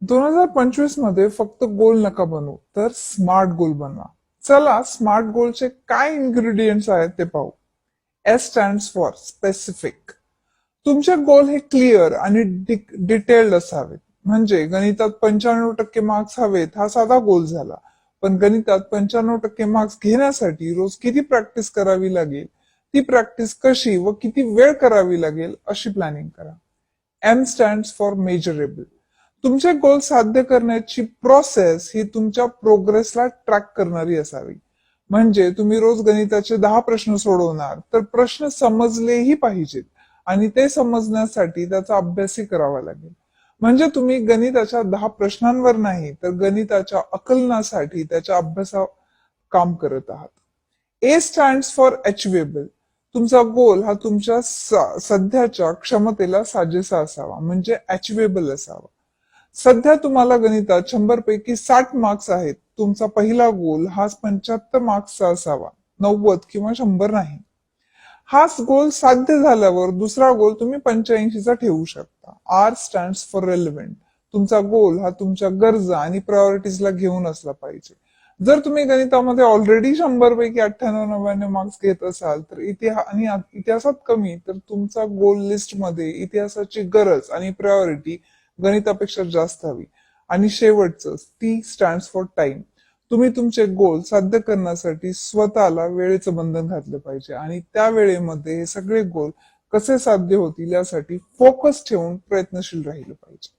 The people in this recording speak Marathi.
2025 मध्ये फक्त गोल नका बनवू तर स्मार्ट गोल बनवा. चला स्मार्ट गोलचे काय इन्ग्रेडियंट्स आहेत ते पाहू. S stands for specific. तुमचे गोल हे क्लिअर आणि डिटेल्ड असावेत. म्हणजे गणितात 95% मार्क्स हवेत हा साधा गोल झाला. पण गणितात 95% मार्क्स घेण्यासाठी रोज किती प्रॅक्टिस करावी लागेल, ती प्रॅक्टिस कशी व किती वेळ करावी लागेल अशी प्लॅनिंग करा. M stands for measurable. तुमचे गोल साध्य करण्याची प्रोसेस ही तुमच्या प्रोग्रेसला ट्रॅक करणारी असावी. म्हणजे तुम्ही रोज गणिताचे 10 प्रश्न सोडवणार तर प्रश्न समजलेही पाहिजेत आणि ते समजण्यासाठी त्याचा अभ्यासही करावा लागेल. म्हणजे तुम्ही गणिताच्या 10 प्रश्नांवर नाही तर गणिताच्या आकलनासाठी त्याच्या अभ्यासा काम करत आहात. ए स्टँड्स फॉर अचिवेबल. तुमचा गोल हा तुमच्या सध्याच्या क्षमतेला साजेसा असावा, म्हणजे अचिवेबल असावा. सध्या तुम्हाला गणितात 100 पैकी 60 मार्क्स आहेत. तुमचा पहिला गोल हा 75 मार्क्सचा असावा, 90 किंवा 100 नाही. हाच गोल साध्य झाल्यावर दुसरा गोल तुम्ही 85चा ठेवू शकता. R stands for relevant. तुमचा गोल हा तुमच्या गरजा आणि प्रायोरिटीजला घेऊन असला पाहिजे. जर तुम्ही गणितामध्ये ऑलरेडी 100 पैकी 98-99 मार्क्स घेत असाल तर इतिहासात कमी तर तुमचा गोल लिस्ट मध्ये इतिहासाची गरज आणि प्रायोरिटी गणितापेक्षा जास्त हवी. आणि शेवटचं टी स्टँड्स फॉर टाइम. तुम्ही तुमचे गोल साध्य करण्यासाठी स्वतःला वेळेचं बंधन घातलं पाहिजे आणि त्या वेळेमध्ये हे सगळे गोल कसे साध्य होतील यासाठी फोकस ठेवून प्रयत्नशील राहिलं पाहिजे.